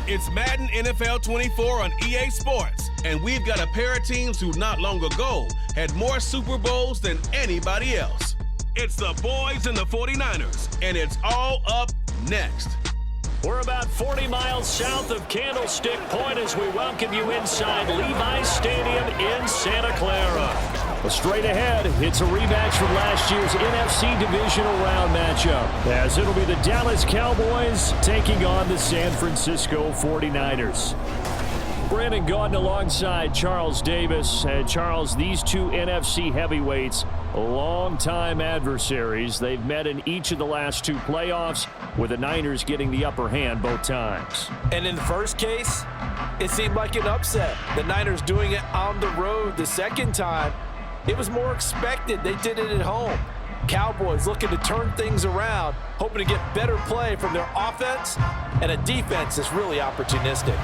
It's Madden NFL 24 on EA Sports, and we've got a pair of teams who not long ago had more Super Bowls than anybody else. It's the boys and the 49ers, and it's all up next. We're about 40 miles south of Candlestick Point as we welcome you inside Levi's Stadium in Santa Clara. Well, straight ahead, it's a rematch from last year's NFC Divisional Round matchup, as it'll be the Dallas Cowboys taking on the San Francisco 49ers. Brandon Gaudin alongside Charles Davis. And Charles, these two NFC heavyweights, long-time adversaries. They've met in each of the last two playoffs, with the Niners getting the upper hand both times. And in the first case, it seemed like an upset. The Niners doing it on the road. The second time, it was more expected. They did it at home. Cowboys looking to turn things around, hoping to get better play from their offense and a defense that's really opportunistic.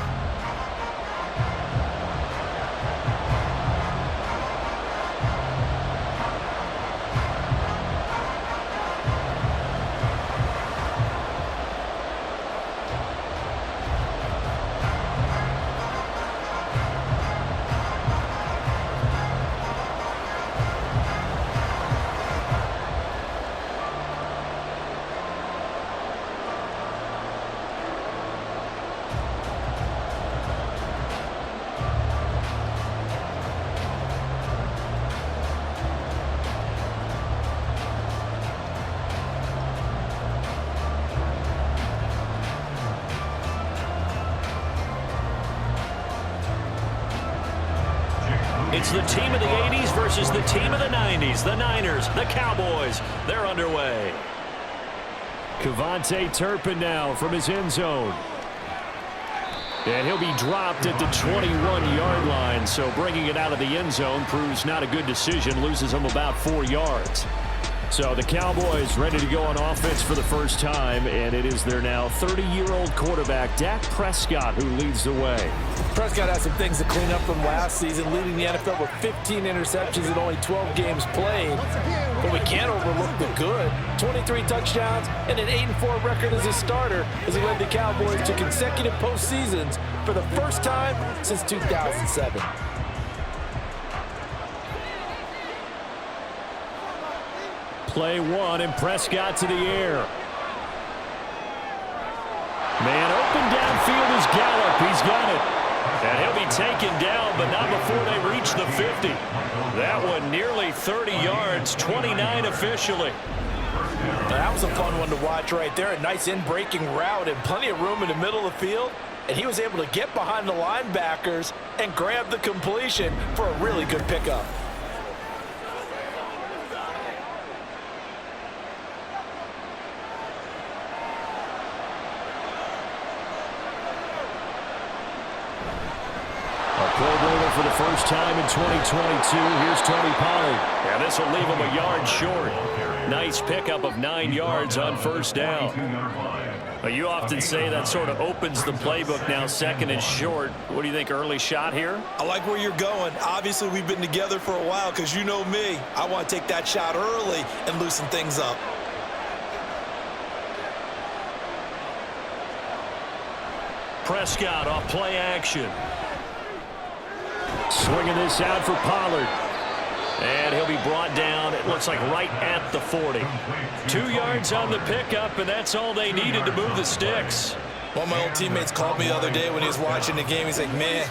It's the team of the 80s versus the team of the 90s. The Niners, the Cowboys, they're underway. Kevontae Turpin now from his end zone. And he'll be dropped at the 21-yard line, so bringing it out of the end zone proves not a good decision, loses him about 4 yards. So the Cowboys ready to go on offense for the first time, and it is their now 30-year-old quarterback, Dak Prescott, who leads the way. Prescott has some things to clean up from last season, leading the NFL with 15 interceptions in only 12 games played. But we can't overlook the good. 23 touchdowns and an 8-4 record as a starter as he led the Cowboys to consecutive postseasons for the first time since 2007. Play one, and Prescott to the air. Man open downfield is Gallup. He's got it. And he'll be taken down, but not before they reach the 50. That one nearly 30 yards, 29 officially. That was a fun one to watch right there. A nice in-breaking route and plenty of room in the middle of the field. And he was able to get behind the linebackers and grab the completion for a really good pickup. For the first time in 2022, here's Tony Pollard. And this will leave him a yard short. Nice pickup of 9 yards on first down. But you often say that sort of opens the playbook now, second and short. What do you think, early shot here? I like where you're going. Obviously, we've been together for a while because you know me. I want to take that shot early and loosen things up. Prescott off play action. Swinging this out for Pollard. And he'll be brought down, it looks like right at the 40. 2 yards on the pickup, and that's all they needed to move the sticks. One of my old teammates called me the other day when he was watching the game. He's like, man,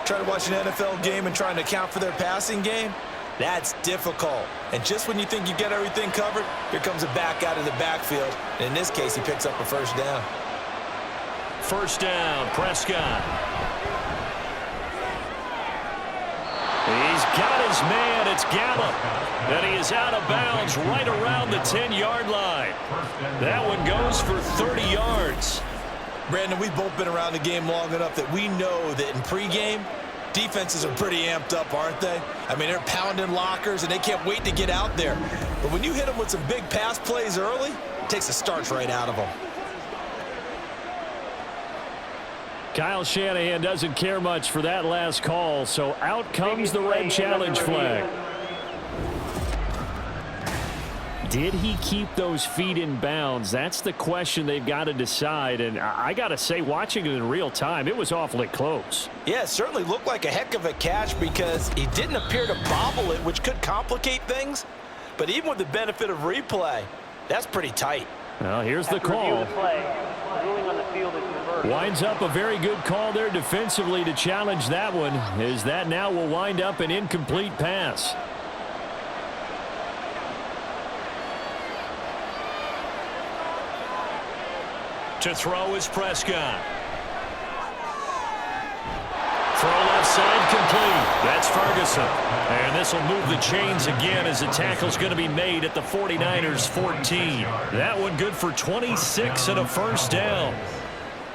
trying to watch an NFL game and trying to account for their passing game, that's difficult. And just when you think you get everything covered, here comes a back out of the backfield. And in this case, he picks up a first down. First down, Prescott. He's got his man. It's Gallup. And he is out of bounds right around the 10-yard line. That one goes for 30 yards. Brandon, we've both been around the game long enough that we know that in pregame, defenses are pretty amped up, aren't they? I mean, they're pounding lockers, and they can't wait to get out there. But when you hit them with some big pass plays early, it takes the starch right out of them. Kyle Shanahan doesn't care much for that last call, so out comes the red challenge flag. Did he keep those feet in bounds? That's the question they've got to decide. And I got to say, watching it in real time, it was awfully close. Yeah, it certainly looked like a heck of a catch because he didn't appear to bobble it, which could complicate things. But even with the benefit of replay, that's pretty tight. Well, here's the call. Winds up a very good call there defensively to challenge that one, as that now will wind up an incomplete pass. To throw is Prescott. Throw left side complete. That's Ferguson. And this will move the chains again as the tackle's going to be made at the 49ers 14. That one good for 26 and a first down.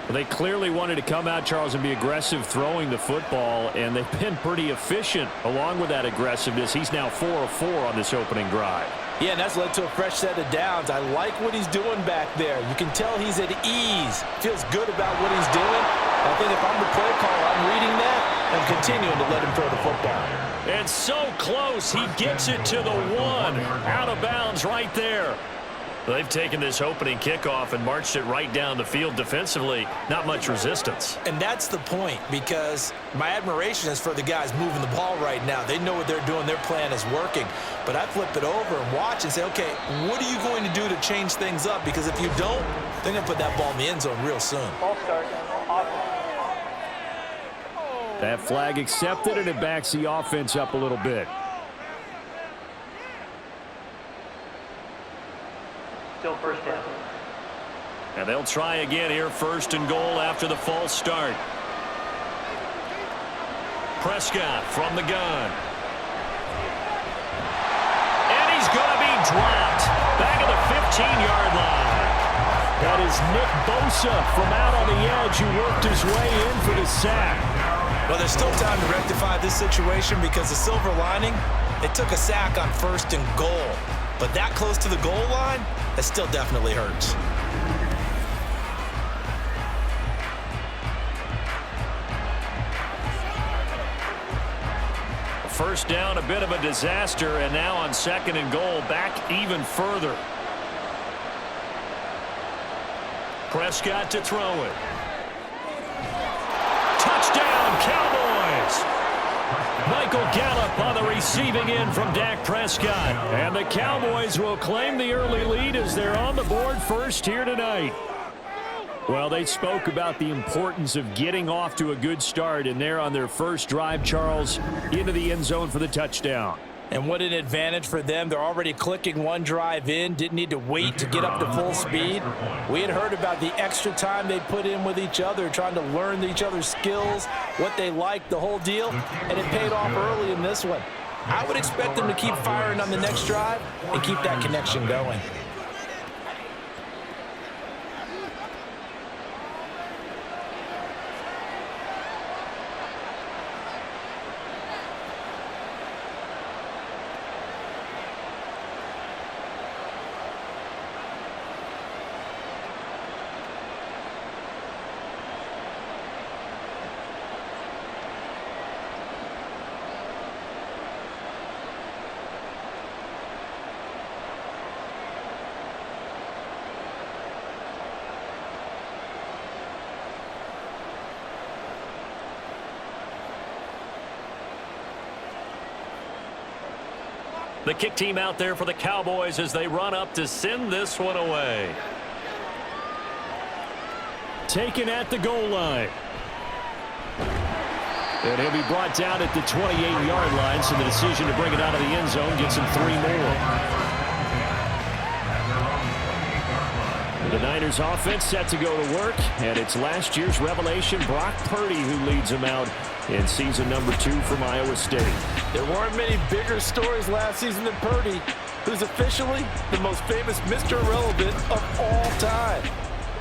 Well, they clearly wanted to come out, Charles, and be aggressive throwing the football, and they've been pretty efficient along with that aggressiveness. He's now 4 of 4 on this opening drive. Yeah, and that's led to a fresh set of downs. I like what he's doing back there. You can tell he's at ease. Feels good about what he's doing. I think if I'm the play caller, I'm reading that and continuing to let him throw the football. And so close, he gets it to the 1. Out of bounds right there. They've taken this opening kickoff and marched it right down the field defensively. Not much resistance. And that's the point, because my admiration is for the guys moving the ball right now. They know what they're doing. Their plan is working. But I flip it over and watch and say, okay, what are you going to do to change things up? Because if you don't, they're going to put that ball in the end zone real soon. Ball start. That flag accepted, and it backs the offense up a little bit. Still first down. And they'll try again here, first and goal after the false start. Prescott from the gun. And he's going to be dropped. Back at the 15-yard line. That is Nick Bosa from out on the edge who worked his way in for the sack. Well, there's still time to rectify this situation because the silver lining, they took a sack on first and goal. But that close to the goal line, that still definitely hurts. First down, a bit of a disaster, and now on second and goal, back even further. Prescott to throw it. Touchdown, Cowboys! Michael Gallup on the receiving end from Dak Prescott. And the Cowboys will claim the early lead as they're on the board first here tonight. Well, they spoke about the importance of getting off to a good start, and they're on their first drive, Charles, into the end zone for the touchdown. And what an advantage for them. They're already clicking one drive in, didn't need to wait to get up to full speed. We had heard about the extra time they put in with each other, trying to learn each other's skills, what they liked, the whole deal, and it paid off early in this one. I would expect them to keep firing on the next drive and keep that connection going. The kick team out there for the Cowboys as they run up to send this one away. Taken at the goal line. And he'll be brought down at the 28-yard line, so the decision to bring it out of the end zone gets him 3 more. The Niners offense set to go to work, and it's last year's revelation, Brock Purdy, who leads them out in season number 2 from Iowa State. There weren't many bigger stories last season than Purdy, who's officially the most famous Mr. Irrelevant of all time.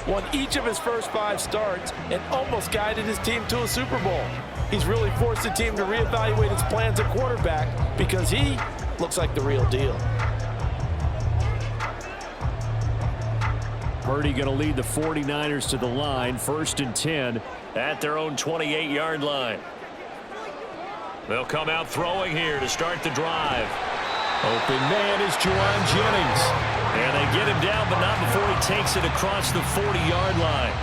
Won each of his first 5 starts and almost guided his team to a Super Bowl. He's really forced the team to reevaluate its plans at quarterback because he looks like the real deal. Purdy going to lead the 49ers to the line, 1st and 10 at their own 28-yard line. They'll come out throwing here to start the drive. Open man is Juwan Jennings. And they get him down, but not before he takes it across the 40-yard line.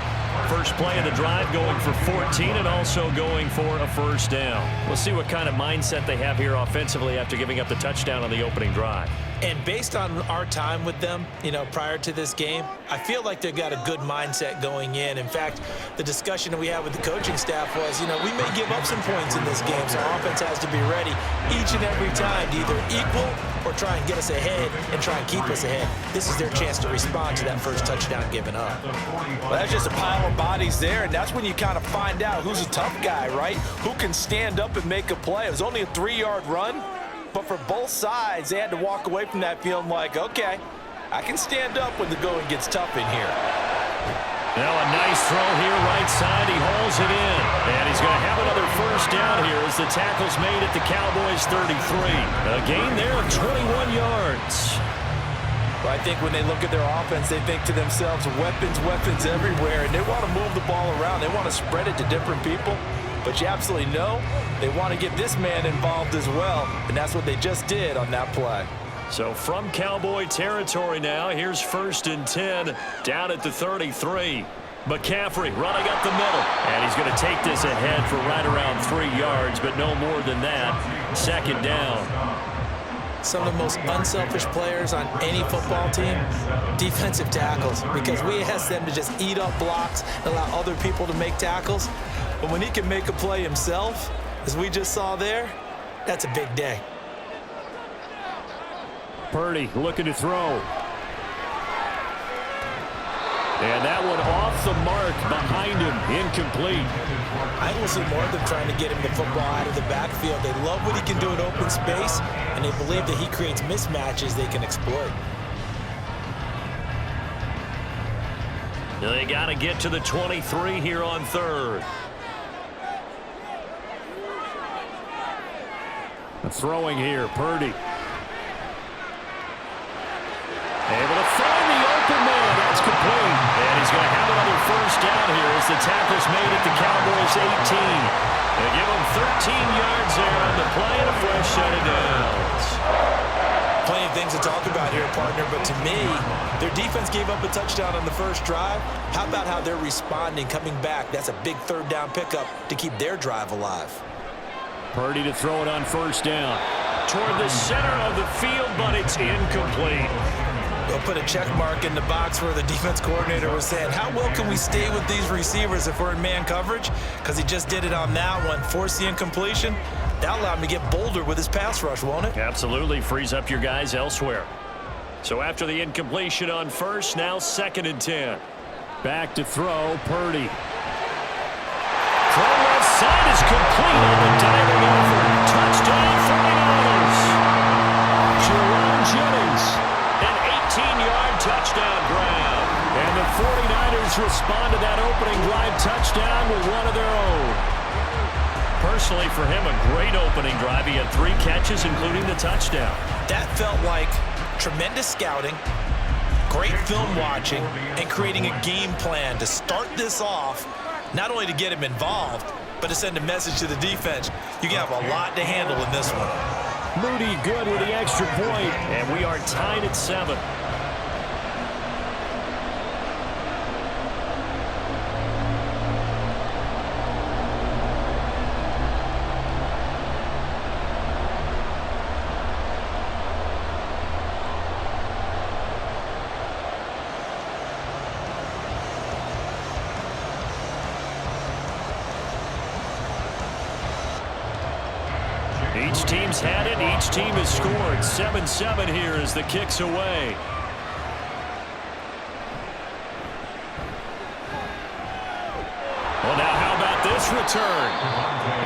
First play of the drive going for 14 and also going for a first down. We'll see what kind of mindset they have here offensively after giving up the touchdown on the opening drive. And based on our time with them, prior to this game, I feel like they've got a good mindset going in. In fact, the discussion that we had with the coaching staff was, we may give up some points in this game, so our offense has to be ready each and every time to either equal or try and get us ahead and try and keep us ahead. This is their chance to respond to that first touchdown given up. Well, that's just a pile of bodies there, and that's when you kind of find out who's a tough guy, right? Who can stand up and make a play. It was only a 3-yard run. But for both sides, they had to walk away from that feeling like, okay, I can stand up when the going gets tough in here. Now a nice throw here, right side. He hauls it in. And he's going to have another first down here as the tackle's made at the Cowboys 33. A gain there of 21 yards. But I think when they look at their offense, they think to themselves, weapons, weapons everywhere. And they want to move the ball around. They want to spread it to different people. But you absolutely know they want to get this man involved as well, and that's what they just did on that play. So from Cowboy territory now, here's 1st and 10 down at the 33. McCaffrey running up the middle, and he's going to take this ahead for right around 3 yards, but no more than that. 2nd down. Some of the most unselfish players on any football team, defensive tackles, because we ask them to just eat up blocks and allow other people to make tackles. But when he can make a play himself, as we just saw there, that's a big day. Purdy looking to throw. And that one off the mark behind him, incomplete. I will see more of them trying to get him the football out of the backfield. They love what he can do in open space, and they believe that he creates mismatches they can exploit. They got to get to the 23 here on 3rd. Throwing here, Purdy. Able to find the open man. That's complete. And he's going to have another first down here as the tackle's made at the Cowboys 18. They give him 13 yards there on the play and a fresh set of downs. Plenty of things to talk about here, partner, but to me, their defense gave up a touchdown on the first drive. How about how they're responding, coming back? That's a big 3rd down pickup to keep their drive alive. Purdy to throw it on 1st down. Toward the center of the field, but it's incomplete. They'll put a check mark in the box where the defense coordinator was saying, how well can we stay with these receivers if we're in man coverage? Because he just did it on that one, forced the incompletion. That'll allow him to get bolder with his pass rush, won't it? Absolutely, frees up your guys elsewhere. So after the incompletion on 1st, now 2nd and 10. Back to throw, Purdy. Throw left side is complete on the diving effort. Touchdown, 49ers. Jerome Jennings, an 18-yard touchdown grab. And the 49ers respond to that opening drive touchdown with one of their own. Personally, for him, a great opening drive. He had 3 catches, including the touchdown. That felt like tremendous scouting, great film watching, and creating a game plan to start this off. Not only to get him involved, but to send a message to the defense. You can have a lot to handle in this one. Moody good with the extra point, and we are tied at 7. Each team's had it. Each team has scored. 7-7 here as the kick's away. Well, now how about this return?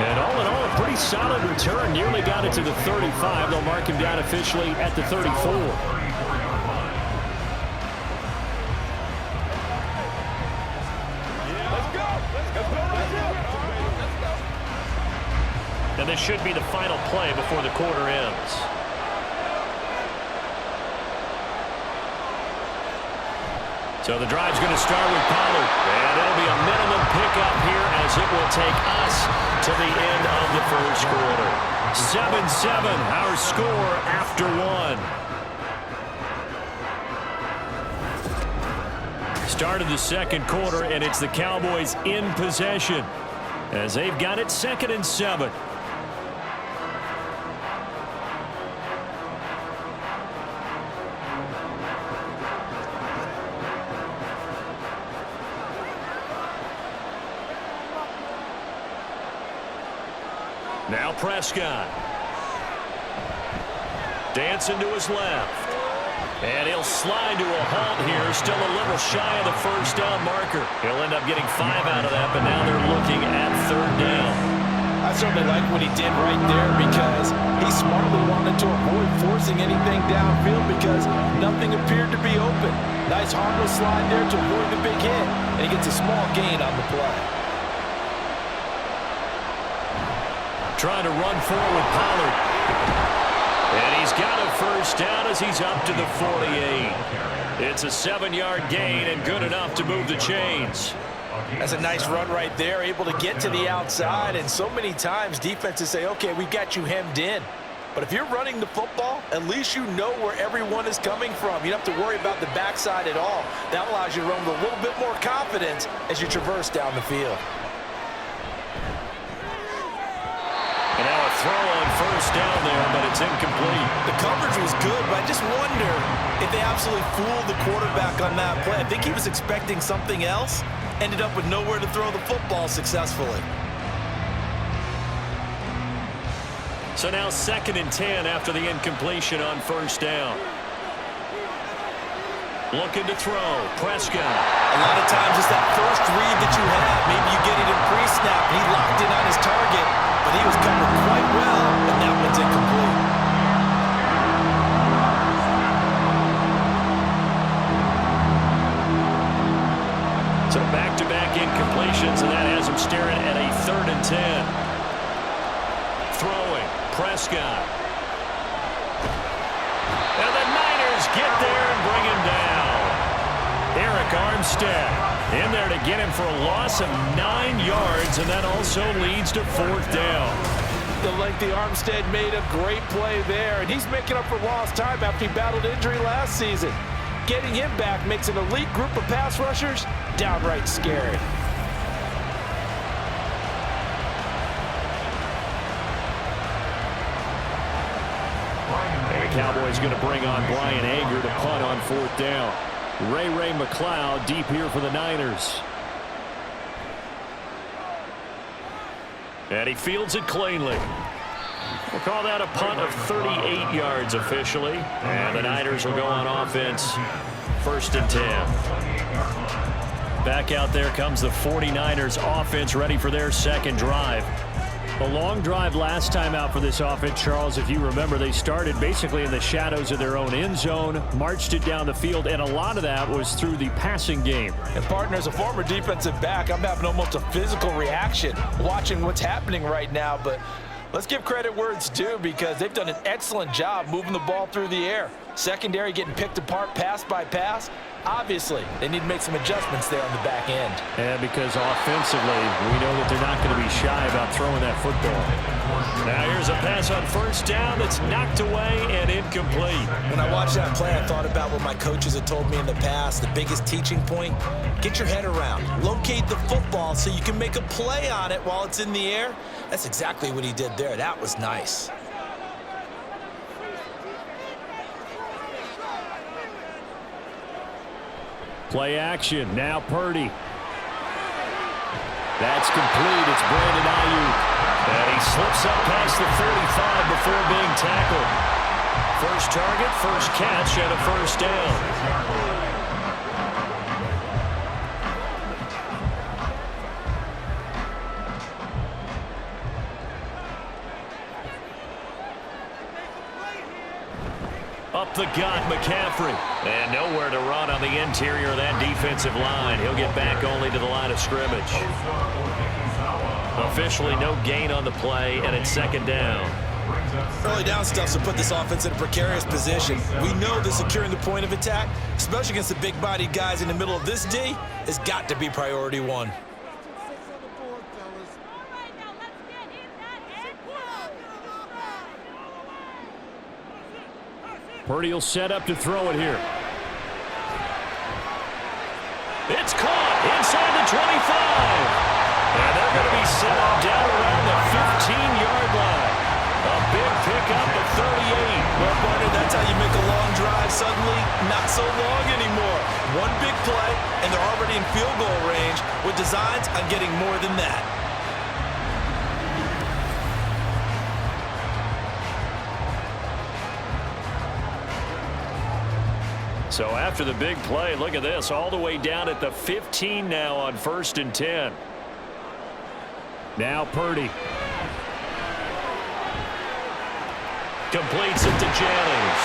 And all in all, a pretty solid return. Nearly got it to the 35. They'll mark him down officially at the 34. And this should be the final play before the quarter ends. So the drive's going to start with Pollard. And it'll be a minimum pickup here as it will take us to the end of the first quarter. 7-7, our score after 1. Start of the second quarter, and it's the Cowboys in possession as they've got it 2nd and 7. Now Prescott. Dancing to his left. And he'll slide to a halt here. Still a little shy of the first down marker. He'll end up getting 5 out of that, but now they're looking at 3rd down. I certainly like what he did right there because he smartly wanted to avoid forcing anything downfield because nothing appeared to be open. Nice harmless slide there to avoid the big hit, and he gets a small gain on the play. Trying to run forward, Pollard. And he's got a first down as he's up to the 48. It's a 7-yard gain and good enough to move the chains. That's a nice run right there, able to get to the outside. And so many times defenses say, okay, we've got you hemmed in. But if you're running the football, at least you know where everyone is coming from. You don't have to worry about the backside at all. That allows you to run with a little bit more confidence as you traverse down the field. And now a throw on first down there, but it's incomplete. The coverage was good, but I just wonder if they absolutely fooled the quarterback on that play. I think he was expecting something else, ended up with nowhere to throw the football successfully. So now 2nd and 10 after the incompletion on first down. Looking to throw. Prescott. A lot of times it's that first read that you have. Maybe you get it in pre-snap, and he locked in on his target, but he was covered quite well, and that one's incomplete. So back-to-back incompletions, and that has him staring at a 3rd and 10. Throwing. Prescott. And the Niners get there and bring him down. Eric Armstead in there to get him for a loss of 9 yards, and that also leads to 4th down. The lengthy Armstead made a great play there, and he's making up for lost time after he battled injury last season. Getting him back makes an elite group of pass rushers downright scary. And the Cowboys going to bring on Brian Anger to punt on 4th down. Ray McLeod deep here for the Niners. And he fields it cleanly. We'll call that a punt of 38 yards officially. And the Niners will go on offense 1st and 10. Back out there comes the 49ers offense ready for their 2nd drive. A long drive last time out for this offense, Charles. If you remember, they started basically in the shadows of their own end zone, marched it down the field, and a lot of that was through the passing game. And partner, as a former defensive back, I'm having almost a physical reaction watching what's happening right now. But let's give credit where it's due because they've done an excellent job moving the ball through the air. Secondary getting picked apart pass by pass. Obviously, they need to make some adjustments there on the back end. And because offensively, we know that they're not going to be shy about throwing that football. Now here's a pass on first down that's knocked away and incomplete. When I watched that play, I thought about what my coaches had told me in the past. The biggest teaching point, get your head around. Locate the football so you can make a play on it while it's in the air. That's exactly what he did there. That was nice. Play action. Now Purdy. That's complete. It's Brandon Ayuk. And he slips up past the 45 before being tackled. First target, first catch, and a first down. Up the gut, McCaffrey. And nowhere to run on the interior of that defensive line. He'll get back only to the line of scrimmage. Officially no gain on the play, and it's 2nd down. Early down stuff's to put this offense in a precarious position. We know that securing the point of attack, especially against the big-bodied guys in the middle of this D, has got to be priority 1. Purdy will set up to throw it here. It's caught inside the 25. And they're going to be set up down around the 15-yard line. A big pickup at 38. Well, partner, that's how you make a long drive suddenly not so long anymore. One big play, and they're already in field goal range with designs on getting more than that. So after the big play, look at this, all the way down at the 15 now on 1st and 10. Now Purdy. Completes it to Jennings.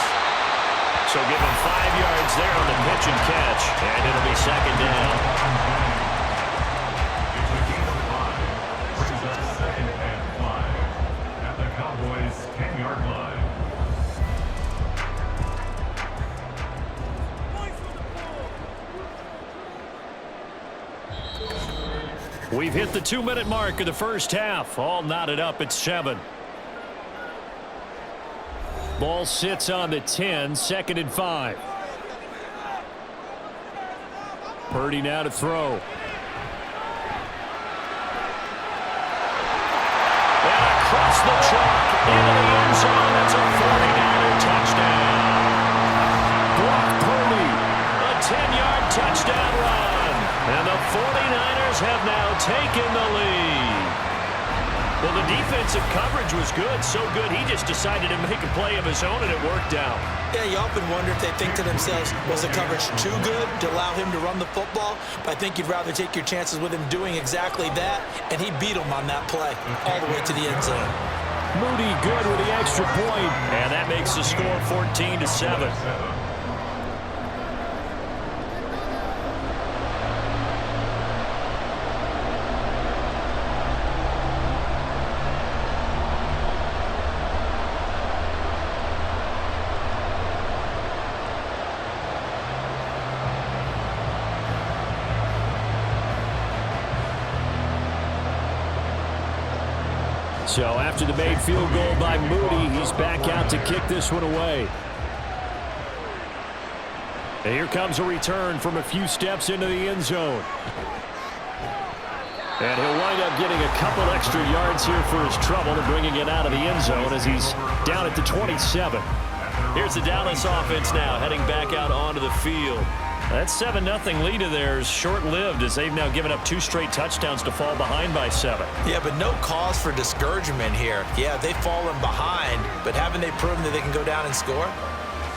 So give him 5 yards there on the pitch and catch, and it'll be 2nd down. Brings up 2nd and 5 at the Cowboys' 10-yard line. We've hit the 2-minute mark of the first half. All knotted up at 7. Ball sits on the 10, 2nd and 5. Purdy now to throw. And across the chalk into the end zone. That's a 49er touchdown. Brock Purdy, a 10-yard touchdown run. And the 49ers have now taken the lead. Well, the defensive coverage was good, so good he just decided to make a play of his own, and it worked out. Yeah, you often wonder if they think to themselves, was the coverage too good to allow him to run the football? But I think you'd rather take your chances with him doing exactly that, and he beat him on that play all the way to the end zone. Moody good with the extra point, and that makes the score 14-7. So after the made field goal by Moody, he's back out to kick this one away. And here comes a return from a few steps into the end zone. And he'll wind up getting a couple extra yards here for his trouble and bringing it out of the end zone as he's down at the 27. Here's the Dallas offense now heading back out onto the field. That 7-0 lead of theirs short-lived as they've now given up 2 straight touchdowns to fall behind by 7. Yeah, but no cause for discouragement here. Yeah, they've fallen behind, but haven't they proven that they can go down and score?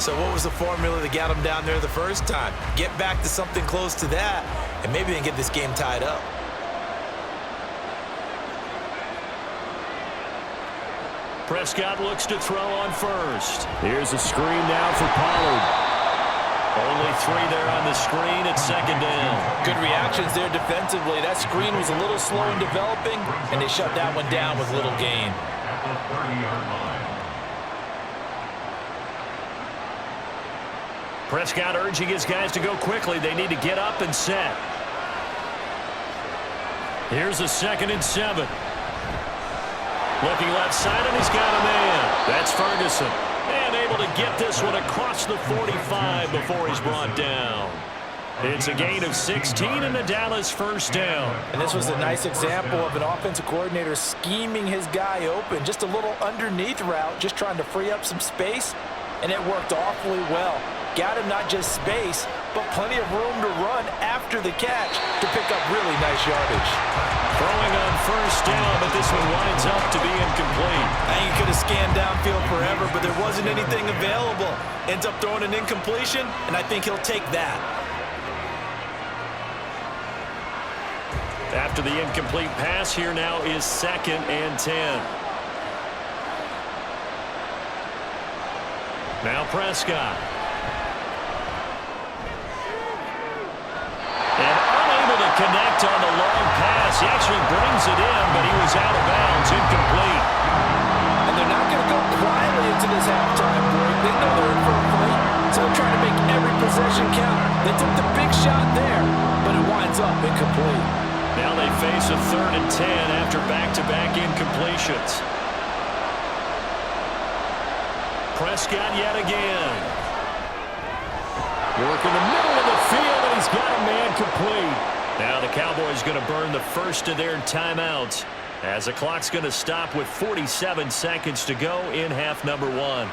So what was the formula that got them down there the first time? Get back to something close to that, and maybe they can get this game tied up. Prescott looks to throw on first. Here's a screen now for Pollard. Only 3 there on the screen at 2nd down. Good reactions there defensively. That screen was a little slow in developing, and they shut that one down with little gain. At the 30-yard line. Prescott urging his guys to go quickly. They need to get up and set. Here's a 2nd and 7. Looking left side, and he's got a man. That's Ferguson. And able to get this one across the 45 before he's brought down. It's a gain of 16 and a Dallas first down. And this was a nice example of an offensive coordinator scheming his guy open. Just a little underneath route, just trying to free up some space, and it worked awfully well. Got him not just space, but plenty of room to run after the catch to pick up really nice yardage. Throwing on first down, but this one winds up to be incomplete. I think he could have scanned downfield forever, but there wasn't anything available. Ends up throwing an incompletion, and I think he'll take that. After the incomplete pass, here now is 2nd and 10. Now Prescott. And unable to connect on the long pass. He actually brings it in, but he was out of bounds, incomplete. And they're not going to go quietly into this halftime break. They know they're in for a fight, so they're trying to make every possession count. They took the big shot there, but it winds up incomplete. Now they face a 3rd and 10 after back-to-back incompletions. Prescott yet again. Working the middle of the field, and he's got a man complete. Now the Cowboys going to burn the first of their timeouts as the clock's going to stop with 47 seconds to go in half number 1.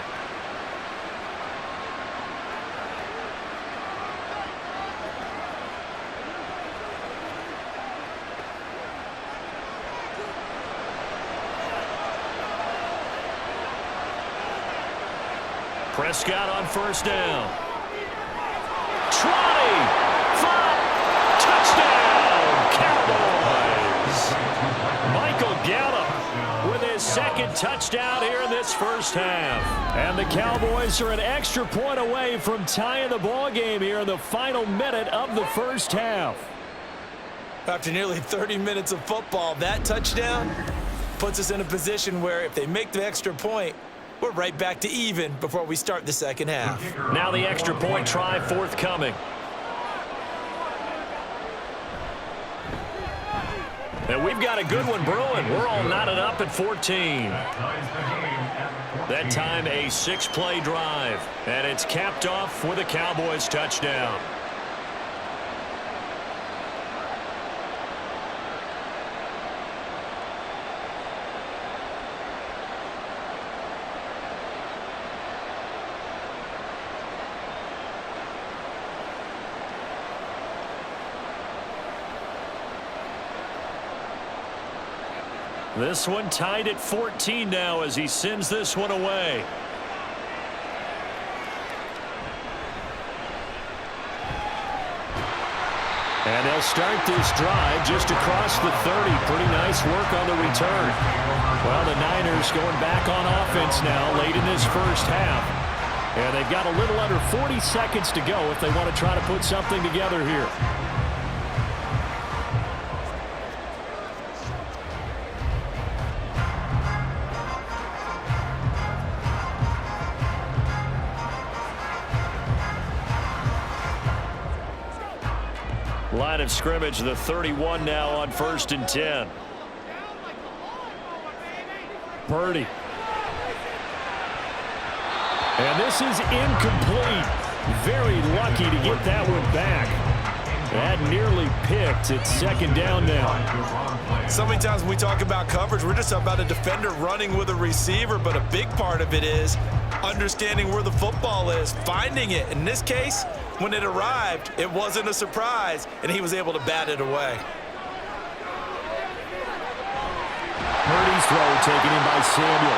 Prescott on first down. 20, 5, touchdown, Cowboys. Michael Gallup with his second touchdown here in this first half. And the Cowboys are an extra point away from tying the ball game here in the final minute of the first half. After nearly 30 minutes of football, that touchdown puts us in a position where if they make the extra point, we're right back to even before we start the second half. Now the extra point try forthcoming. And we've got a good one brewing. We're all knotted up at 14. That time a 6-play drive. And it's capped off with a Cowboys touchdown. This one tied at 14 now as he sends this one away. And they'll start this drive just across the 30. Pretty nice work on the return. Well, the Niners going back on offense now late in this first half. And they've got a little under 40 seconds to go if they want to try to put something together here. Line of scrimmage, the 31 now on 1st and 10. Purdy. And this is incomplete. Very lucky to get that one back. That nearly picked. It's 2nd down now. So many times when we talk about coverage, we're just about a defender running with a receiver, but a big part of it is understanding where the football is, finding it. In this case, when it arrived, it wasn't a surprise, and he was able to bat it away. Purdy's throw taken in by Samuel.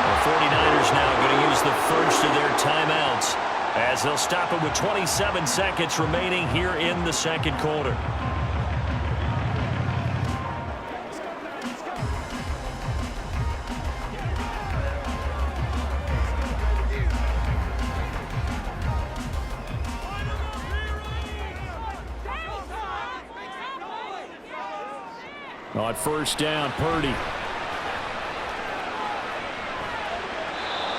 The 49ers now going to use the first of their timeouts as they'll stop it with 27 seconds remaining here in the second quarter. On 1st down, Purdy.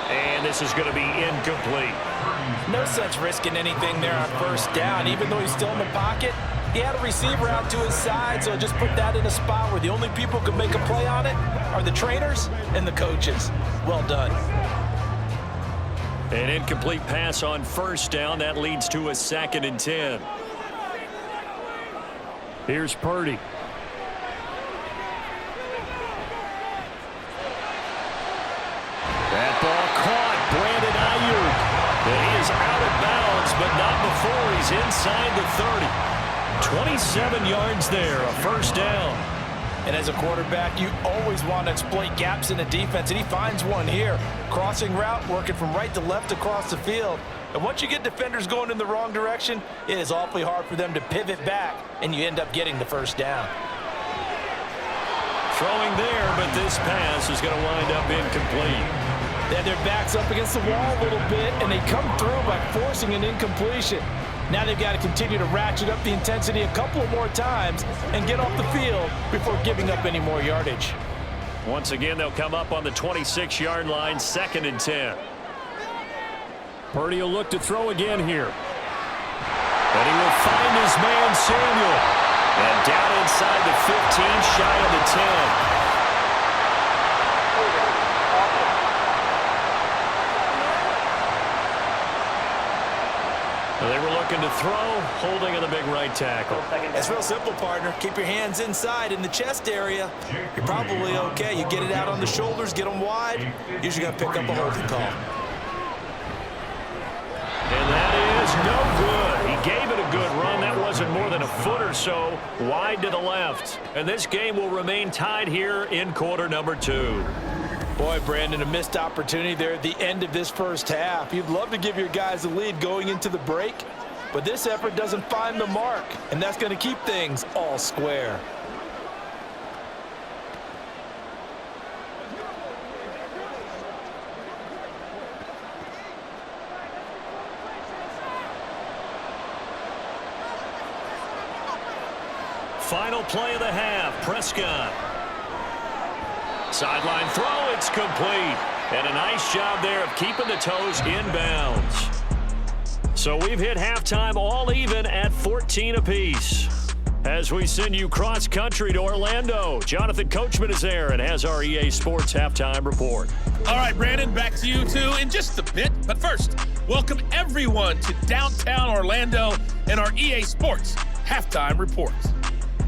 And this is going to be incomplete. No sense risking anything there on 1st down. Even though he's still in the pocket, he had a receiver out to his side, so just put that in a spot where the only people who can make a play on it are the trainers and the coaches. Well done. An incomplete pass on 1st down. That leads to a 2nd and 10. Here's Purdy. That ball caught. Brandon Ayuk. And he is out of bounds, but not before he's inside the 30. 27 yards there, a 1st down. And as a quarterback, you always want to exploit gaps in the defense, and he finds one here. Crossing route, working from right to left across the field. And once you get defenders going in the wrong direction, it is awfully hard for them to pivot back, and you end up getting the 1st down. Throwing there, but this pass is going to wind up incomplete. They had their backs up against the wall a little bit, and they come through by forcing an incompletion. Now they've got to continue to ratchet up the intensity a couple of more times and get off the field before giving up any more yardage. Once again, they'll come up on the 26-yard line, 2nd and 10. Purdy will look to throw again here. And he will find his man, Samuel. And down inside the 15, shy of the 10. They were looking to throw, holding on the big right tackle. It's real simple, partner. Keep your hands inside in the chest area. You're probably okay. You get it out on the shoulders, get them wide. Usually going to pick up a holding call. And that is no good. He gave it a good run. That wasn't more than a foot or so wide to the left. And this game will remain tied here in quarter number 2. Boy, Brandon, a missed opportunity there at the end of this first half. You'd love to give your guys a lead going into the break, but this effort doesn't find the mark, and that's going to keep things all square. Final play of the half, Prescott. Sideline throw, it's complete. And a nice job there of keeping the toes in bounds. So we've hit halftime all even at 14 apiece. As we send you cross-country to Orlando, Jonathan Coachman is there and has our EA Sports halftime report. All right, Brandon, back to you two in just a bit. But first, welcome everyone to downtown Orlando and our EA Sports halftime report.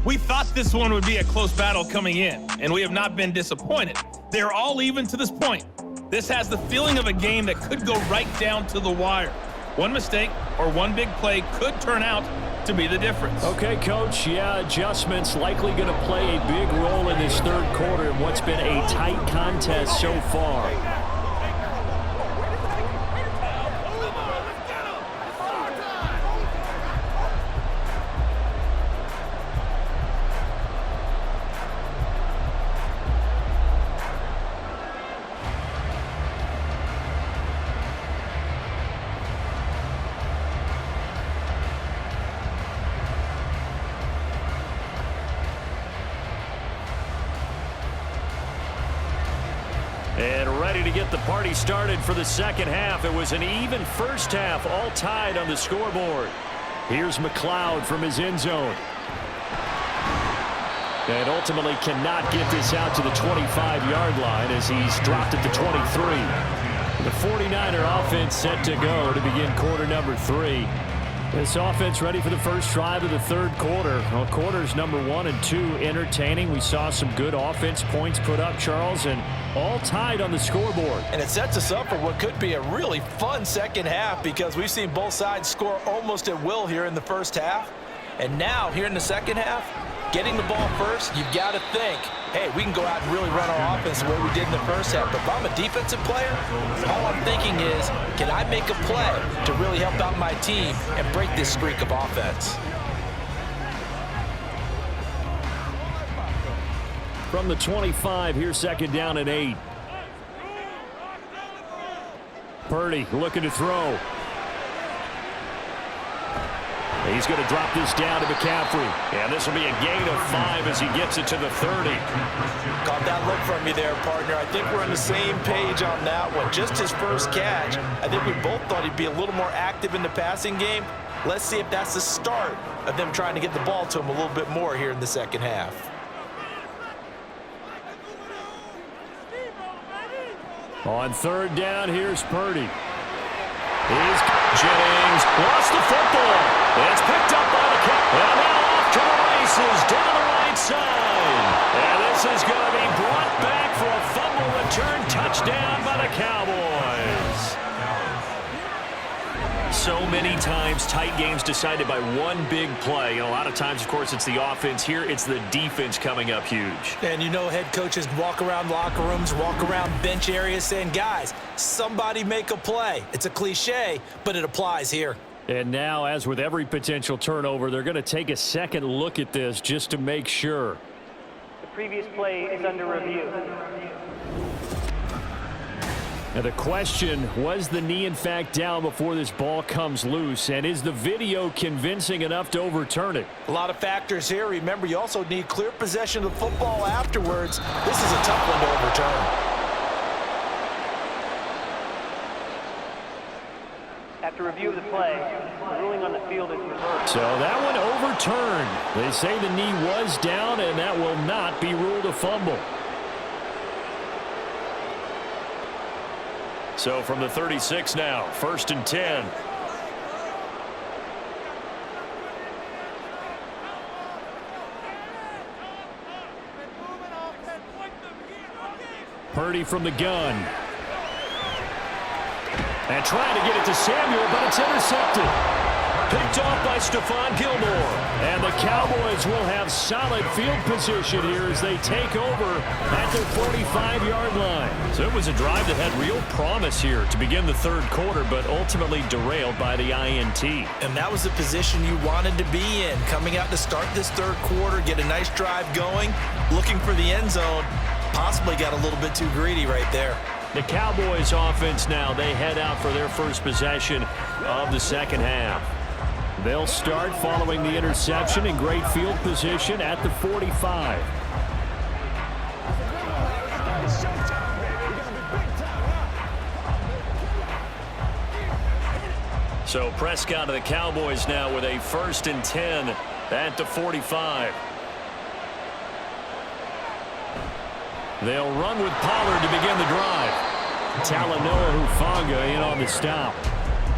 We thought this one would be a close battle coming in, and we have not been disappointed. They are all even to this point. This has the feeling of a game that could go right down to the wire. One mistake or one big play could turn out to be the difference. Okay, Coach. Yeah, adjustments likely going to play a big role in this third quarter in what's been a tight contest so far. And ready to get the party started for the second half. It was an even first half, all tied on the scoreboard. Here's McLeod from his end zone. And ultimately cannot get this out to the 25-yard line as he's dropped at the 23. The 49er offense set to go to begin quarter number 3. This offense ready for the first drive of the third quarter. Well, quarters number 1 and 2 entertaining. We saw some good offense points put up, Charles, and all tied on the scoreboard. And it sets us up for what could be a really fun second half because we've seen both sides score almost at will here in the first half. And now, here in the second half, getting the ball first, you've got to think, hey, we can go out and really run our offense the way we did in the first half. But if I'm a defensive player, all I'm thinking is, can I make a play to really help out my team and break this streak of offense? From the 25, here's second down and 8. Purdy looking to throw. He's going to drop this down to McCaffrey. And this will be a gain of 5 as he gets it to the 30. Caught that look from you there, partner. I think we're on the same page on that one. Just his first catch. I think we both thought he'd be a little more active in the passing game. Let's see if that's the start of them trying to get the ball to him a little bit more here in the second half. On third down, here's Purdy. Jennings lost the football. It's picked up by the kick. And now off to the races down the right side. And this is going to be brought back for a fumble return touchdown by the Cowboys. So many times tight games decided by one big play. And a lot of times, of course, it's the offense. Here, it's the defense coming up huge. And you know head coaches walk around locker rooms, walk around bench areas saying, guys, somebody make a play. It's a cliche, but it applies here. And now, as with every potential turnover, they're going to take a second look at this just to make sure. The previous play is under review. Now the question, was the knee in fact down before this ball comes loose? And is the video convincing enough to overturn it? A lot of factors here. Remember, you also need clear possession of the football afterwards. This is a tough one to overturn. After review of the play, the ruling on the field is reversed. So that one overturned. They say the knee was down, and that will not be ruled a fumble. So from the 36 now, 1st and 10. Purdy from the gun. And trying to get it to Samuel, but it's intercepted. Picked off by Stephon Gilmore. And the Cowboys will have solid field position here as they take over at their 45-yard line. So it was a drive that had real promise here to begin the third quarter, but ultimately derailed by the INT. And that was the position you wanted to be in. Coming out to start this third quarter, get a nice drive going, looking for the end zone. Possibly got a little bit too greedy right there. The Cowboys offense now, they head out for their first possession of the second half. They'll start following the interception in great field position at the 45. So Prescott of the Cowboys now with a 1st and 10 at the 45. They'll run with Pollard to begin the drive. Talanoa Hufanga in on the stop.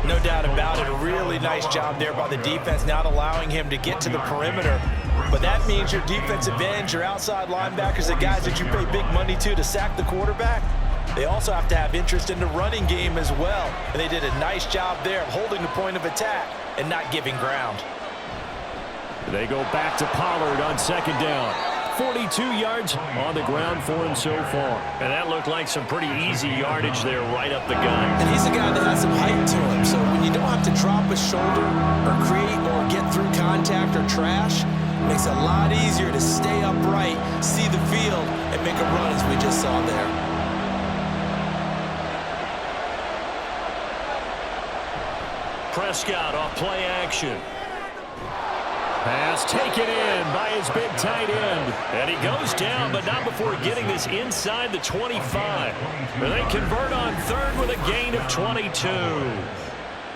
No doubt about it. A really nice job there by the defense, not allowing him to get to the perimeter. But that means your defensive ends, your outside linebackers, the guys that you pay big money to sack the quarterback, they also have to have interest in the running game as well. And they did a nice job there of holding the point of attack and not giving ground. They go back to Pollard on second down. 42 yards on the ground for him so far. And that looked like some pretty easy yardage there right up the gut. And he's a guy that has some height to him. So when you don't have to drop a shoulder or create or get through contact or trash, it makes it a lot easier to stay upright, see the field, and make a run as we just saw there. Prescott off play action. Pass taken in by his big tight end. And he goes down, but not before getting this inside the 25. Where they convert on third with a gain of 22.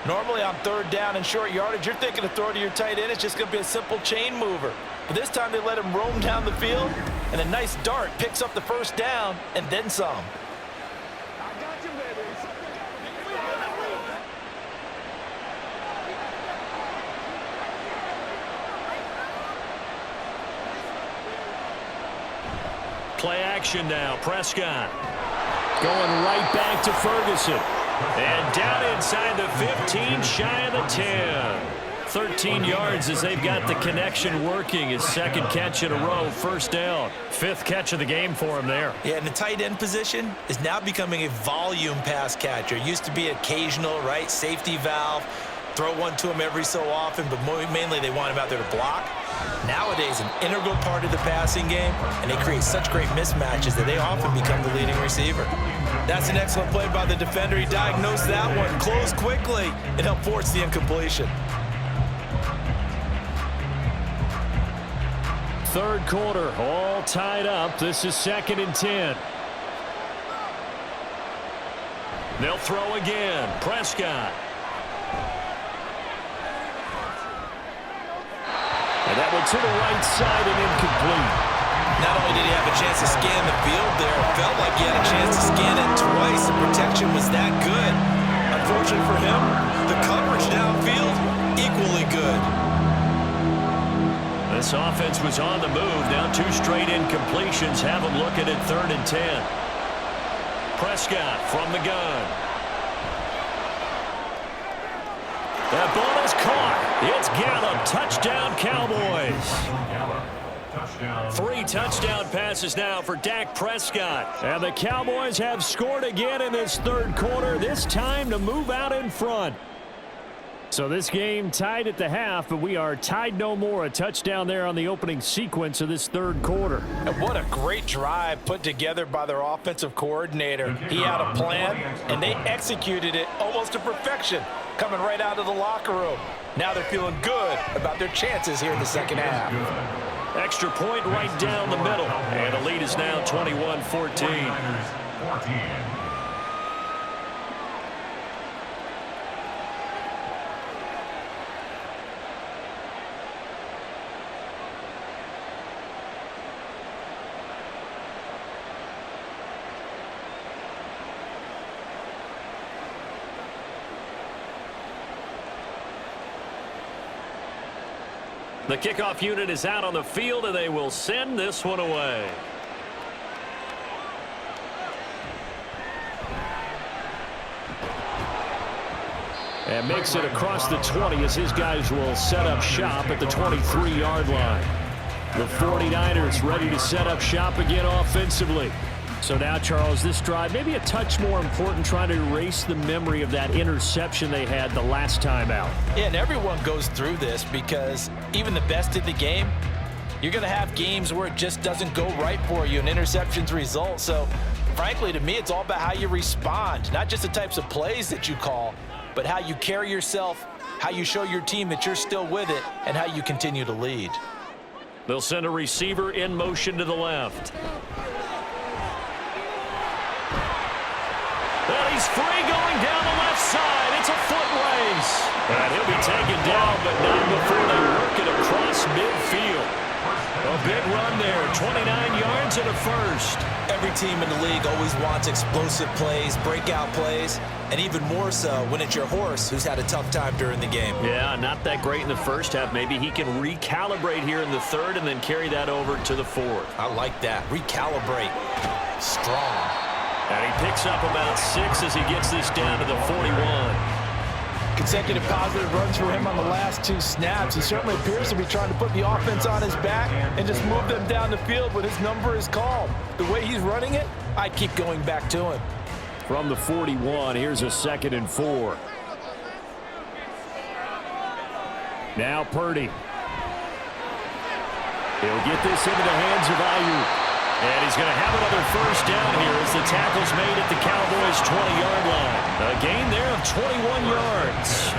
Normally on third down and short yardage, you're thinking of throw to your tight end. It's just going to be a simple chain mover. But this time they let him roam down the field, and a nice dart picks up the first down and then some. Play action now. Prescott going right back to Ferguson. And down inside the 15, shy of the 10. 13 yards as they've got the connection working. His second catch in a row, first down. 5th catch of the game for him there. Yeah, and the tight end position is now becoming a volume pass catcher. Used to be occasional, right? Safety valve. Throw one to him every so often, but mainly they want him out there to block. Nowadays, an integral part of the passing game, and they create such great mismatches that they often become the leading receiver. That's an excellent play by the defender. He diagnosed that one, closed quickly, and helped force the incompletion. Third quarter, all tied up. This is 2nd and 10. They'll throw again. Prescott. And that one to the right side and incomplete. Not only did he have a chance to scan the field there, it felt like he had a chance to scan it twice. The protection was that good. Unfortunately for him, the coverage downfield, equally good. This offense was on the move. Now 2 straight incompletions have them looking at 3rd and 10. Prescott from the gun. That ball is caught. It's Gallup. Touchdown, Cowboys. 3 touchdown passes now for Dak Prescott. And the Cowboys have scored again in this third quarter, this time to move out in front. So this game tied at the half, but we are tied no more. A touchdown there on the opening sequence of this third quarter. And what a great drive put together by their offensive coordinator. He had a plan, and they executed it almost to perfection, coming right out of the locker room. Now they're feeling good about their chances here in the second half. Extra point right down the middle. And the lead is now 21-14. The kickoff unit is out on the field, and they will send this one away. And makes it across the 20 as his guys will set up shop at the 23-yard line. The 49ers ready to set up shop again offensively. So now, Charles, this drive maybe a touch more important, trying to erase the memory of that interception they had the last time out. Yeah, and everyone goes through this because even the best in the game, you're going to have games where it just doesn't go right for you and interceptions result. So, frankly, to me, it's all about how you respond, not just the types of plays that you call, but how you carry yourself, how you show your team that you're still with it, and how you continue to lead. They'll send a receiver in motion to the left. Well, he's free going down the left side. It's a foot race. And he'll be taken down, but not before they work it across midfield. A big run there, 29 yards and a first. Every team in the league always wants explosive plays, breakout plays, and even more so when it's your horse who's had a tough time during the game. Yeah, not that great in the first half. Maybe he can recalibrate here in the third and then carry that over to the fourth. I like that. Recalibrate. Strong. And he picks up about 6 as he gets this down to the 41. Consecutive positive runs for him on the last 2 snaps. He certainly appears to be trying to put the offense on his back and just move them down the field when his number is called. The way he's running it, I'd keep going back to him. From the 41, here's a 2nd and 4. Now Purdy. He'll get this into the hands of Ayuk. And he's going to have another first down here as the tackle's made at the Cowboys' 20-yard line. A gain there of 21 yards.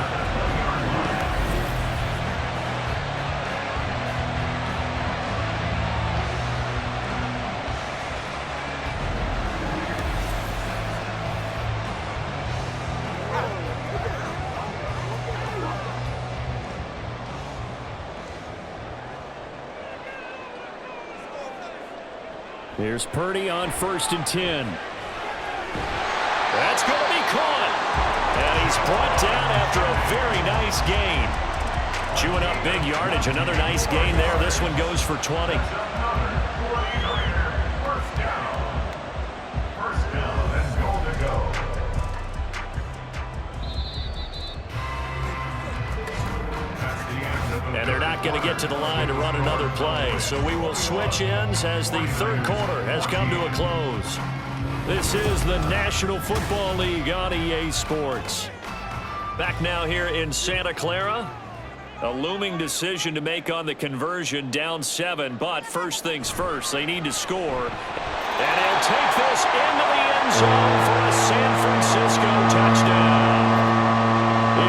Here's Purdy on 1st and 10. That's going to be caught. And he's brought down after a very nice gain. Chewing up big yardage. Another nice gain there. This one goes for 20. First down and goal to go. And they're not going to get to the line to run another play. So we will switch ends as the third quarter has come to a close. This is the National Football League on EA Sports. Back now here in Santa Clara. A looming decision to make on the conversion, down 7. But first things first, they need to score. And he'll take this into the end zone for a San Francisco touchdown.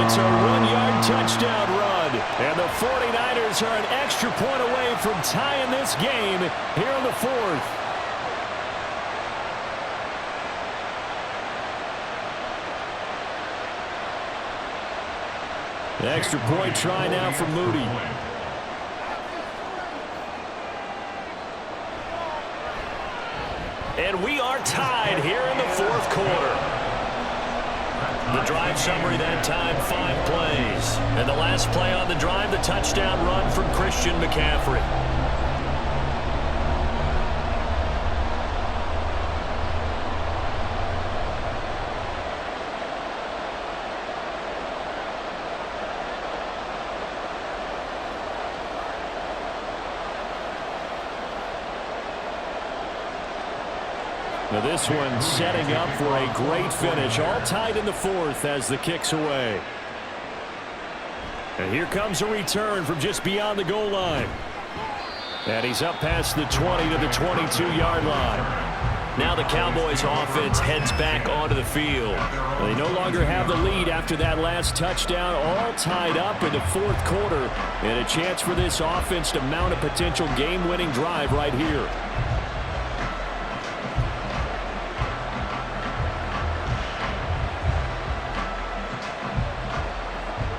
It's a 1-yard touchdown run. And the 49ers are an extra point away from tying this game here in the 4th. The extra point try now for Moody. And we are tied here in the 4th quarter. The drive summary that time, 5 plays. And the last play on the drive, the touchdown run from Christian McCaffrey. Now this one setting up for a great finish. All tied in the 4th as the kick's away. And here comes a return from just beyond the goal line. And he's up past the 20 to the 22-yard line. Now the Cowboys offense heads back onto the field. They no longer have the lead after that last touchdown. All tied up in the 4th quarter. And a chance for this offense to mount a potential game-winning drive right here.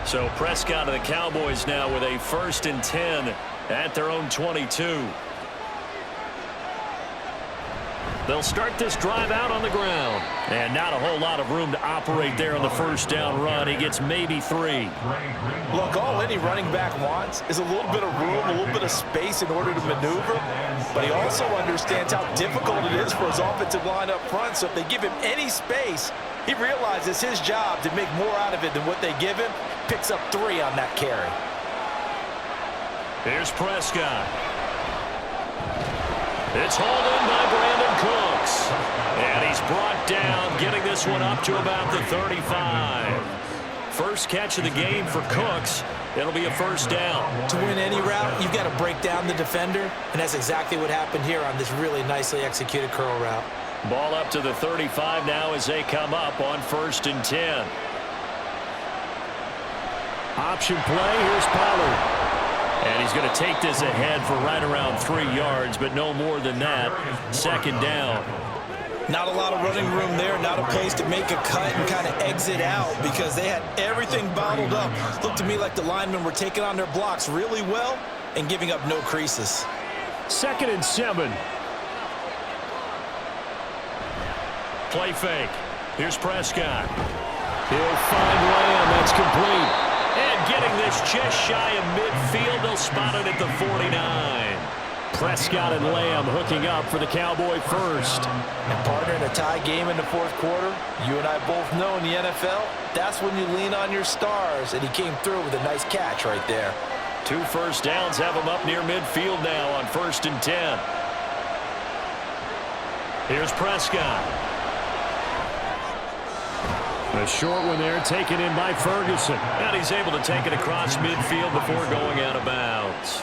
So Prescott and the Cowboys now with a 1st and 10 at their own 22. They'll start this drive out on the ground. And not a whole lot of room to operate there on the first down run. He gets maybe 3. Look, all any running back wants is a little bit of room, a little bit of space in order to maneuver. But he also understands how difficult it is for his offensive line up front. So if they give him any space, He realizes it's his job to make more out of it than what they give him. Picks up 3 on that carry. Here's Prescott. It's hauled in by Brandon Cooks. And he's brought down, getting this one up to about the 35. First catch of the game for Cooks. It'll be a first down. To win any route, you've got to break down the defender, and that's exactly what happened here on this really nicely executed curl route. Ball up to the 35 now as they come up on 1st and 10. Option play, here's Pollard. And he's going to take this ahead for right around 3 yards, but no more than that. 2nd down. Not a lot of running room there, not a place to make a cut and kind of exit out because they had everything bottled up. Looked to me like the linemen were taking on their blocks really well and giving up no creases. 2nd and 7. Play fake. Here's Prescott. He'll find Lamb. That's complete. And getting this just shy of midfield. They'll spot it at the 49. Prescott and Lamb hooking up for the Cowboy first. And partner, in a tie game in the 4th quarter, you and I both know in the NFL, that's when you lean on your stars, and he came through with a nice catch right there. 2 first downs have him up near midfield now on 1st and 10. Here's Prescott. A short one there, taken in by Ferguson. And he's able to take it across midfield before going out of bounds.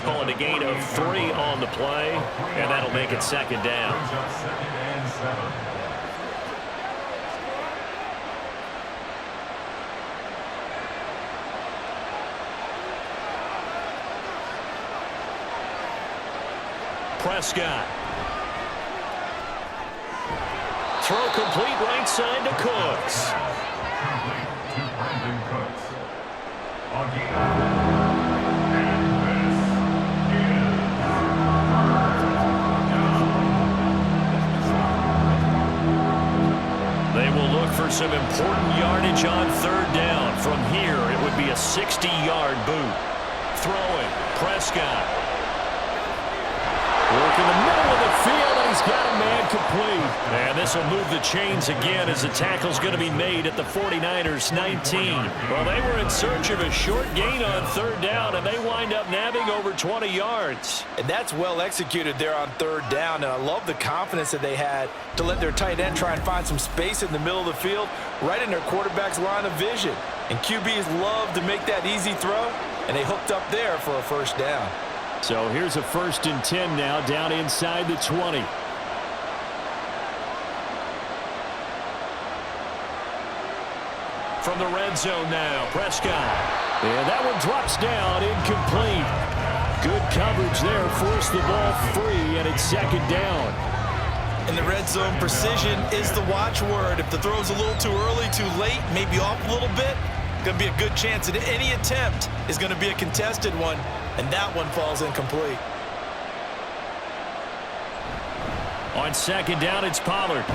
Calling a gain of 3 on the play, and that'll make it 2nd down. Prescott. Throw complete right side to Cooks. They will look for some important yardage on 3rd down. From here, it would be a 60-yard boot. Throwing, Prescott. Work in the middle of the field, and he's got a man complete. And this will move the chains again as the tackle's going to be made at the 49ers 19. Well, they were in search of a short gain on 3rd down, and they wind up nabbing over 20 yards. And that's well executed there on 3rd down, and I love the confidence that they had to let their tight end try and find some space in the middle of the field, right in their quarterback's line of vision. And QBs love to make that easy throw, and they hooked up there for a first down. So here's a 1st and 10 now, down inside the 20. From the red zone now, Prescott. And that one drops down, incomplete. Good coverage there, forced the ball free, and it's 2nd down. In the red zone, precision is the watchword. If the throw's a little too early, too late, maybe off a little bit, going to be a good chance that any attempt is going to be a contested one, and that one falls incomplete. On 2nd down, it's Pollard.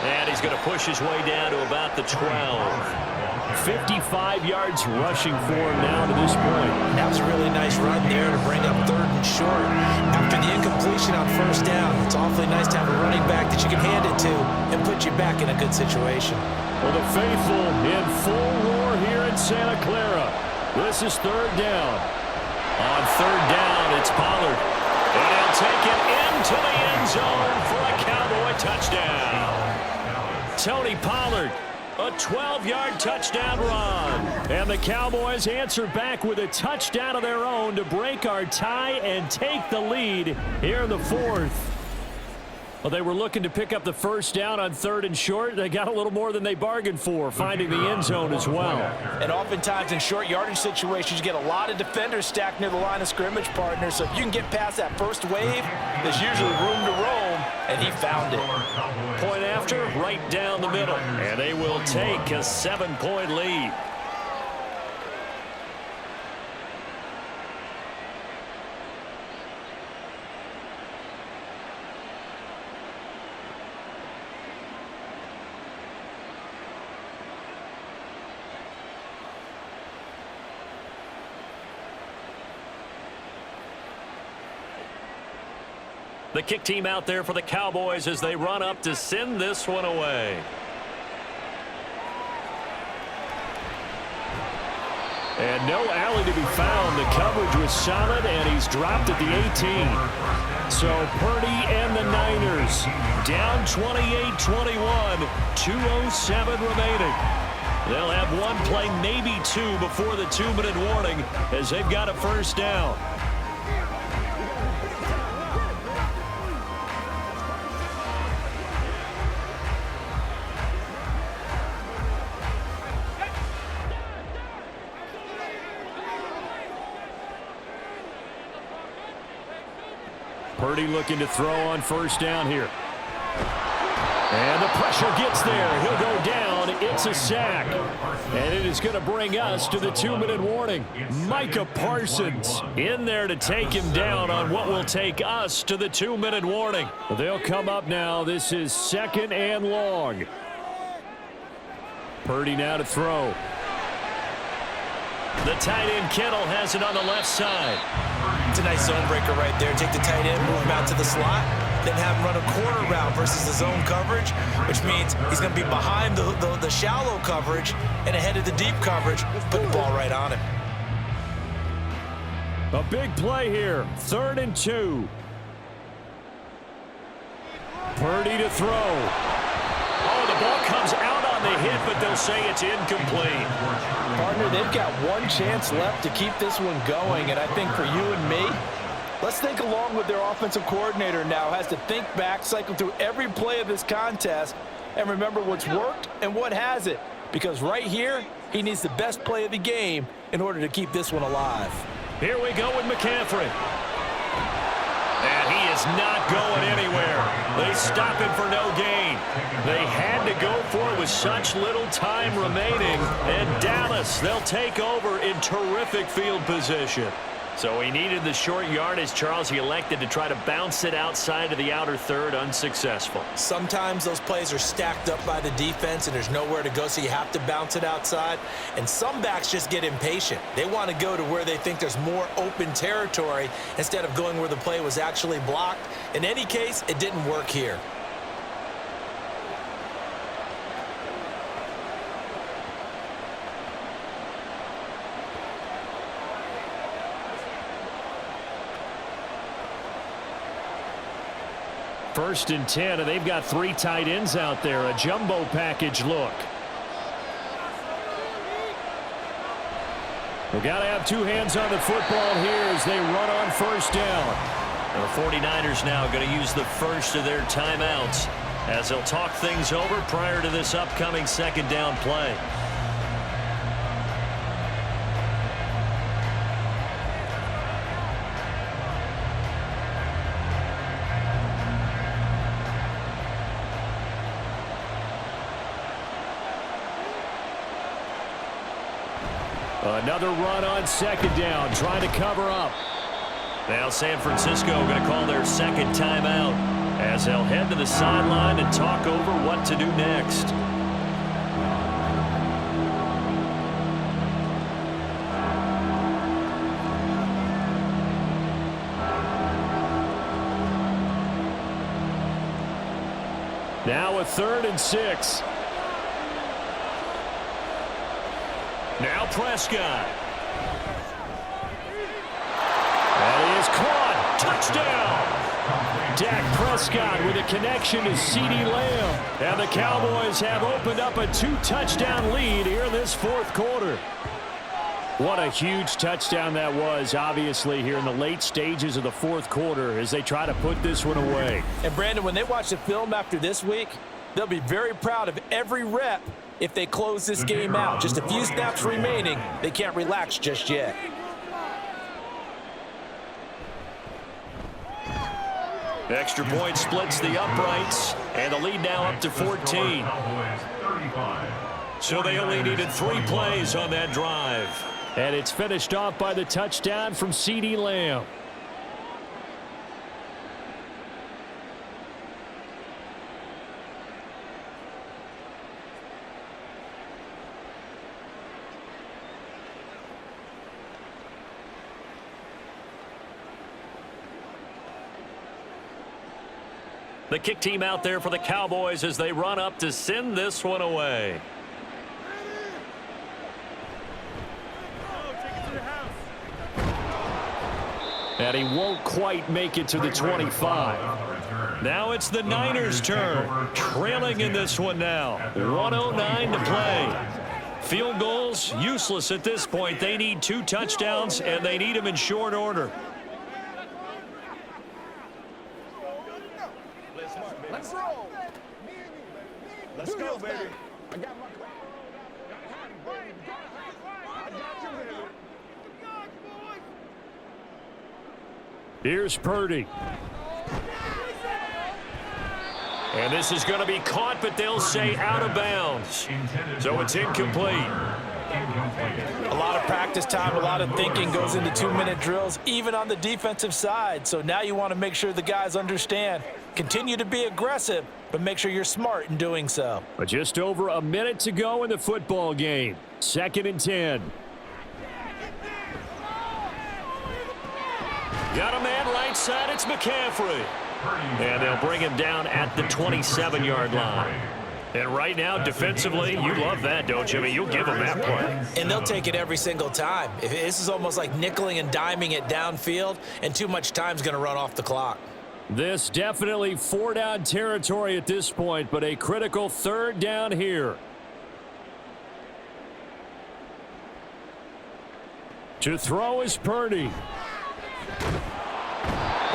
And he's going to push his way down to about the 12. 55 yards rushing for him now to this point. That was a really nice run there to bring up 3rd and short. After the incompletion on 1st down, it's awfully nice to have a running back that you can hand it to and put you back in a good situation. Well, the faithful in full roar here in Santa Clara. This is 3rd down. On 3rd down, it's Pollard. And he'll take it into the end zone for a Cowboy touchdown. Tony Pollard, a 12-yard touchdown run. And the Cowboys answer back with a touchdown of their own to break our tie and take the lead here in the 4th. Well, they were looking to pick up the first down on 3rd and short. They got a little more than they bargained for, finding the end zone as well. And oftentimes in short yardage situations, you get a lot of defenders stacked near the line of scrimmage, partner. So if you can get past that first wave, there's usually room to roam, and he found it. Point after, right down the middle. And they will take a 7-point lead. The kick team out there for the Cowboys as they run up to send this one away. And no alley to be found. The coverage was solid, and he's dropped at the 18. So Purdy and the Niners down 28-21, 2:07 remaining. They'll have one play, maybe two, before the 2-minute warning as they've got a first down. Purdy looking to throw on first down here. And the pressure gets there. He'll go down. It's a sack. And it is going to bring us to the 2-minute warning. Micah Parsons in there to take him down on what will take us to the 2-minute warning. They'll come up now. This is 2nd and long. Purdy now to throw. The tight end Kittle has it on the left side. It's a nice zone breaker right there. Take the tight end, move him out to the slot, then have him run a corner route versus the zone coverage, which means he's going to be behind the shallow coverage and ahead of the deep coverage. Put the ball right on him. A big play here. 3rd and 2. Purdy to throw. Oh, the ball comes out on the hit, but they'll say it's incomplete. Partner, they've got one chance left to keep this one going, and I think for you and me, let's think along with their offensive coordinator now. Has to think back, cycle through every play of this contest, and remember what's worked and what hasn't. Because right here, he needs the best play of the game in order to keep this one alive. Here we go with McCaffrey. And he is not going anywhere. They stop him for no gain. They had to go for it with such little time remaining. And Dallas, they'll take over in terrific field position. So he needed the short yardage, Charles. He elected to try to bounce it outside of the outer third, unsuccessful. Sometimes those plays are stacked up by the defense and there's nowhere to go, so you have to bounce it outside. And some backs just get impatient. They want to go to where they think there's more open territory instead of going where the play was actually blocked. In any case, it didn't work here. First and 10, and they've got 3 tight ends out there. A jumbo package look. They've got to have 2 hands on the football here as they run on first down. The 49ers now going to use the first of their timeouts as they'll talk things over prior to this upcoming 2nd down play. Another run on 2nd down, trying to cover up. Now San Francisco going to call their 2nd timeout as they'll head to the sideline and talk over what to do next. Now a 3rd and 6. Now Prescott. And he is caught. Touchdown. Dak Prescott with a connection to CeeDee Lamb. And the Cowboys have opened up a 2-touchdown lead here in this 4th quarter. What a huge touchdown that was, obviously, here in the late stages of the 4th quarter as they try to put this one away. And, Brandon, when they watch the film after this week, they'll be very proud of every rep if they close this game out. Just a few snaps remaining. They can't relax just yet. Extra point splits the uprights, and the lead now up to 14. So they only needed 3 plays on that drive. And it's finished off by the touchdown from CeeDee Lamb. The kick team out there for the Cowboys as they run up to send this one away. And he won't quite make it to the 25. Now it's the Niners' turn. Trailing in this one now. 1:09 to play. Field goals, useless at this point. They need 2 touchdowns, and they need them in short order. Let's roll. Let's go, baby. I got my Here's Purdy. And this is going to be caught, but they'll say out of bounds. So it's incomplete. A lot of practice time, a lot of thinking goes into 2-minute drills, even on the defensive side. So now you want to make sure the guys understand. Continue to be aggressive, but make sure you're smart in doing so. But just over a minute to go in the football game. 2nd and 10. Got a man right side. It's McCaffrey. And they'll bring him down at the 27-yard line. And right now, defensively, you love that, don't you? I mean, you'll give them that play. And they'll take it every single time. This is almost like nickeling and diming it downfield, and too much time's going to run off the clock. This definitely 4-down territory at this point, but a critical 3rd down here. To throw is Purdy.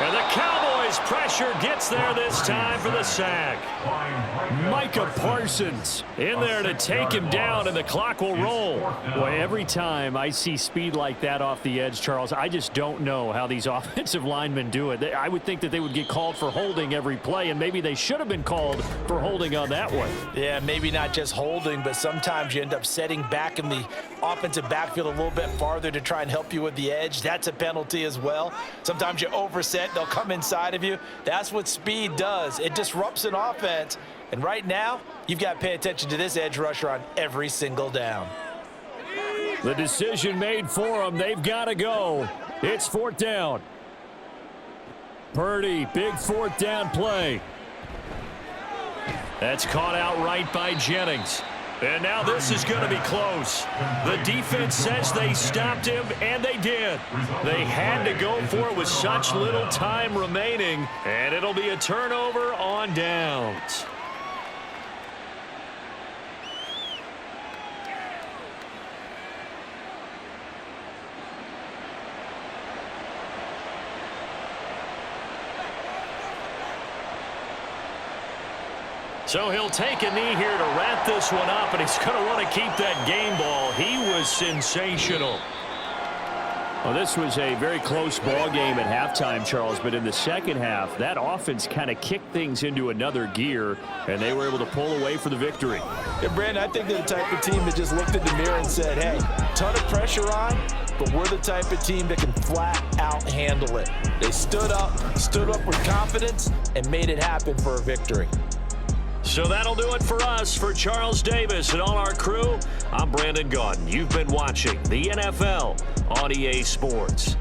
And the Cowboys pressure gets there this time for the sack. Micah Parsons in there to take him down, and the clock will roll. Boy, every time I see speed like that off the edge, Charles, I just don't know how these offensive linemen do it. I would think that they would get called for holding every play, and maybe they should have been called for holding on that one. Yeah, maybe not just holding, but sometimes you end up setting back in the offensive backfield a little bit farther to try and help you with the edge. That's a penalty as well. Sometimes you overset, they'll come inside of you. That's what speed does. It disrupts an offense. And right now, you've got to pay attention to this edge rusher on every single down. The decision made for them. They've got to go. It's 4th down. Purdy, big 4th down play. That's caught out right by Jennings. And now this is going to be close. The defense says they stopped him, and they did. They had to go for it with such little time remaining, and it'll be a turnover on downs. So he'll take a knee here to wrap this one up, and he's going to want to keep that game ball. He was sensational. Well, this was a very close ball game at halftime, Charles, but in the second half, that offense kind of kicked things into another gear, and they were able to pull away for the victory. Yeah, Brandon, I think they're the type of team that just looked in the mirror and said, hey, ton of pressure on, but we're the type of team that can flat out handle it. They stood up with confidence, and made it happen for a victory. So that'll do it for us. For Charles Davis and all our crew, I'm Brandon Gaudin. You've been watching the NFL on EA Sports.